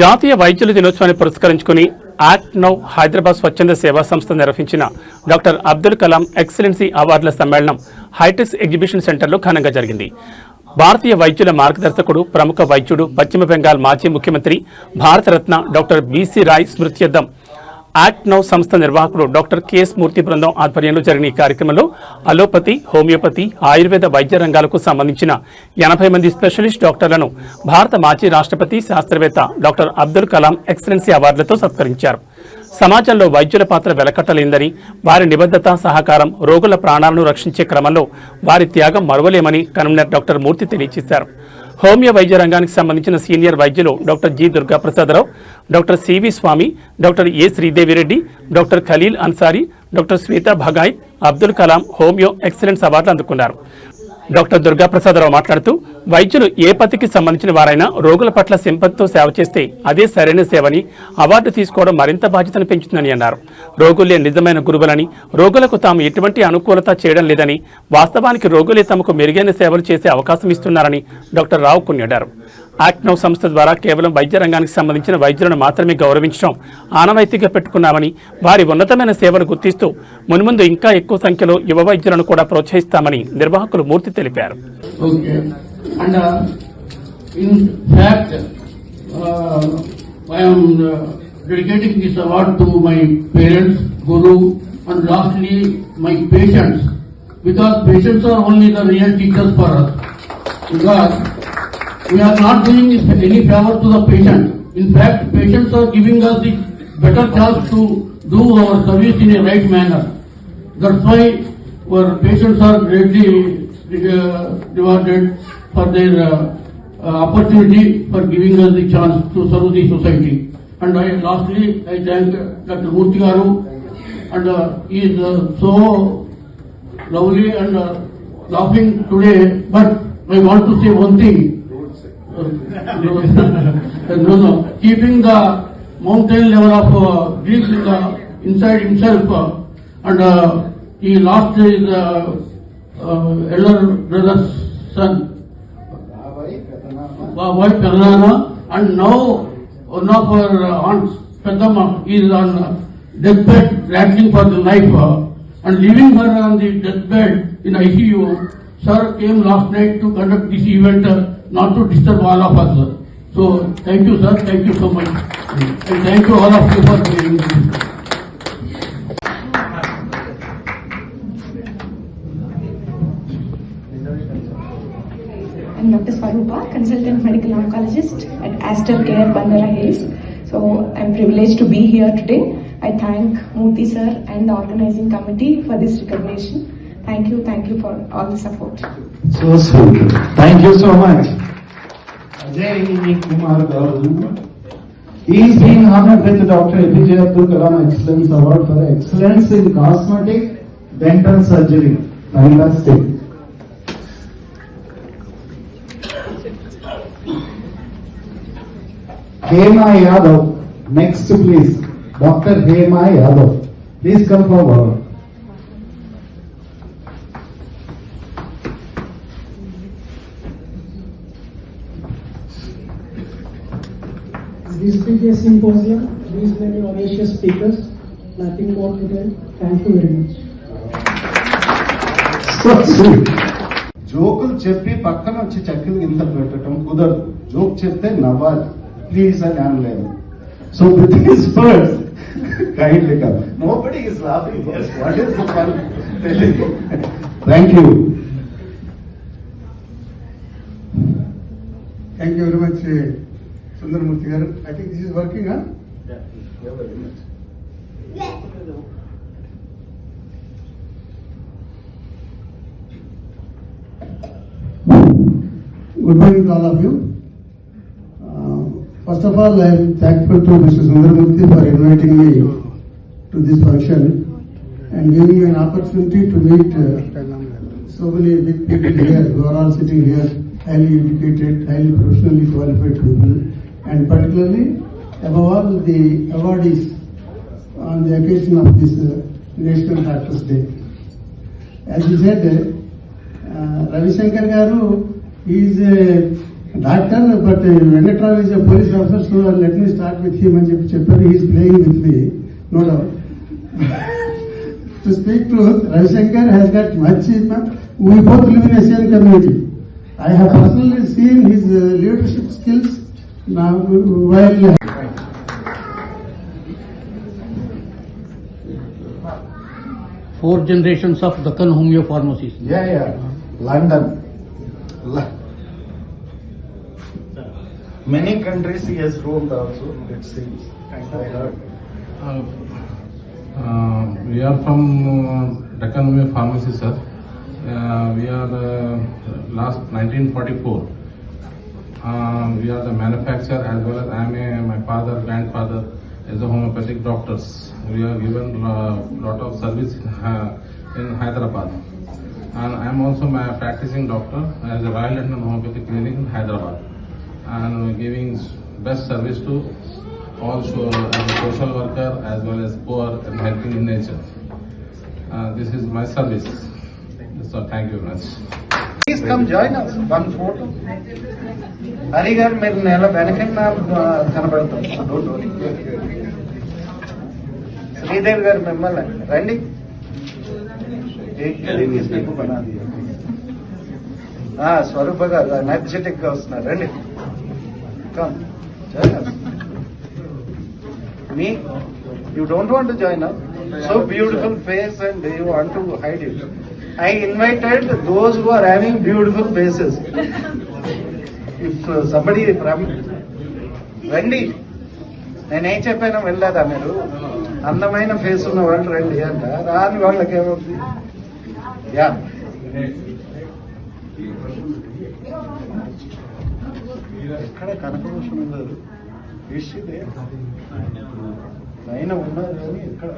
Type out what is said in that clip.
జాతీయ వైద్యుల దినోత్సవాన్ని పురస్కరించుకుని యాక్ట్ నౌ హైదరాబాద్ స్వచ్ఛంద సేవా సంస్థ నిర్వహించిన డాక్టర్ అబ్దుల్ కలాం ఎక్సలెన్సీ అవార్డుల సమ్మేళనం హైటెక్స్ ఎగ్జిబిషన్ సెంటర్లో ఘనంగా జరిగింది. భారతీయ వైద్యుల మార్గదర్శకుడు, ప్రముఖ వైద్యుడు, పశ్చిమ బెంగాల్ మాజీ ముఖ్యమంత్రి, భారతరత్న డాక్టర్ బీసీ రాయ్ స్మృత్యర్థం యాక్ట్ నౌ సంస్థ నిర్వాహకుడు డాక్టర్ కెఎస్ మూర్తి బృందం ఆధ్వర్యంలో జరిగిన ఈ కార్యక్రమంలో అలోపతి, హోమియోపతి, ఆయుర్వేద వైద్య రంగాలకు సంబంధించిన 80 మంది స్పెషలిస్ట్ డాక్టర్లను భారత మాజీ రాష్ట్రపతి, శాస్త్రవేత్త డాక్టర్ అబ్దుల్ కలాం ఎక్సలెన్సీ అవార్డులతో సత్కరించారు. సమాజంలో వైద్యుల పాత్ర వెలకట్టలేందని, వారి నిబద్ధత, సహకారం రోగుల ప్రాణాలను రక్షించే క్రమంలో వారి త్యాగం మరువలేమని కన్వీనర్ డాక్టర్ మూర్తి తెలియజేశారు. హోమియో వైద్య రంగానికి సంబంధించిన సీనియర్ వైద్యులు doctor G Durgaprasadarao, doctor CV Swamy, doctor A Sridevireddy, doctor Khaleel Ansari, doctor Shweta Bhagai Abdul Kalam homeo excellence అవార్డులు అందుకున్నారు. డాక్టర్ దుర్గాప్రసాదరావు మాట్లాడుతూ, వైద్యులు ఏ పతికి సంబంధించిన వారైనా రోగుల పట్ల సింపతితో సేవ చేస్తే అదే సరైన సేవని, అవార్డు తీసుకోవడం మరింత బాధ్యతను పెంచుతుందని అన్నారు. రోగులే నిజమైన గురువులని, రోగులకు తాము ఎటువంటి అనుకూలత చేయడం లేదని, వాస్తవానికి రోగులే తమకు మెరుగైన సేవలు చేసే అవకాశం ఇస్తున్నారని డాక్టర్ రావు కొనియాడారు. యాక్ట్ నౌ సంస్థ ద్వారా కేవలం వైద్య రంగానికి సంబంధించిన వైద్యులను మాత్రమే గౌరవించడం ఆనవాయితీగా పెట్టుకున్నామని, వారి ఉన్నతమైన సేవలు గుర్తిస్తూ మున్ముందు ఇంకా ఎక్కువ సంఖ్యలో యువ వైద్యులను కూడా ప్రోత్సహిస్తామని నిర్వాహకులు మూర్తి తెలిపారు. And in fact, I am dedicating this award to my parents, Guru, and lastly my patients, because patients are only the real teachers for us. Because we are not doing any favor to the patient. In fact, patients are giving us the better chance to do our service in a right manner. That's why our patients are greatly rewarded for their opportunity for giving us the chance to serve the society. And lastly, I thank Dr. Murthy Garu, and he is so lovely and laughing today. But I want to say one thing. No. Keeping the mountain level of grief inside himself, and he lost his elder brother's son, wife Karnana, and now one of her aunts, Peddamma, is on deathbed, rattling for the life, and leaving her on the deathbed in ICU. Sir came last night to conduct this event, not to disturb all of us. So thank you, sir. Thank you so much, and thank you all of you for being here. I'm Dr. Swarupa, consultant medical oncologist at Aster Care, Bandara Hills. So I'm privileged to be here today. I thank Murthy sir and the organizing committee for this recognition. Thank you for all the support. So sweet. Thank you so much. Ajay Kumar Garu. He is being honored with the Dr. APJ Abdul Kalam Excellence Award for excellence in cosmetic dental surgery. Fantastic. Hema Yadav, next please, Dr. Hema Yadav, please come forward. This previous symposium, these many audacious speakers, nothing more to tell. Thank you very much. So sweet. జోకులు చెప్పి పక్కన వచ్చి చక్కలు గింతలు పెట్టడం కుదరదు. Joke చెప్తే నవ్వాలి, please అని అనలేదు. So with his words kindly come. Nobody is laughing. What is the fun? Thank you. Thank you very much, Sundar Murthy garu. I think this is working, huh? Yeah, very much. Good morning to all of you. First of all, I am thankful to Mr. Sundar Murthy for inviting me to this function and giving me an opportunity to meet so many big people here who are all sitting here, highly educated, highly professionally qualified people, and particularly above all the awardees on the occasion of this National Doctors Day. As you said, Ravi Shankar Garu is a Doctor, but Venkatram is a police officer, so let me start with him and చెప్పారు. He is playing with me, no doubt. To speak truth, Ravishankar has got much. We both live in the same community. I have personally seen his leadership skills now while. 4 generations of Deccan Homeo Pharmacies. Yeah. London. Many countries he has roamed also, it seems. I heard. We are from Deccan Homeo Pharmacy, sir. We are last 1944. We are the manufacturer as well as my father, grandfather is a homeopathic doctors. We are given lot of service in Hyderabad. And I am also my practicing doctor as a Royal London Homeopathic Clinic in Hyderabad. And giving best service to all as a social worker as well as poor and helping in nature. This is my service. So thank you very much. Please come join us. One photo. Hari garu మీరు నెల వెనకన్నా కనబడతాం. Don't worry. Sridevi గారు మిమ్మల్ని రండి. స్వరూప గారు energetic గా వస్తున్నారు, రండి. Come, join us. Me, you don't want to join us? So beautiful face and you want to hide it. I invited those who are having beautiful faces. If somebody from రండి, నేనేం చెప్పానో వెళ్ళదా మీరు? అందమైన face ఉన్న వాళ్ళు రండి అంట, రాని వాళ్ళకి ఏమవుతుంది? యా ఎక్కడ కనకభూషణం గారు ఇష్యూదే ఆయన ఉన్నారు కానీ ఎక్కడ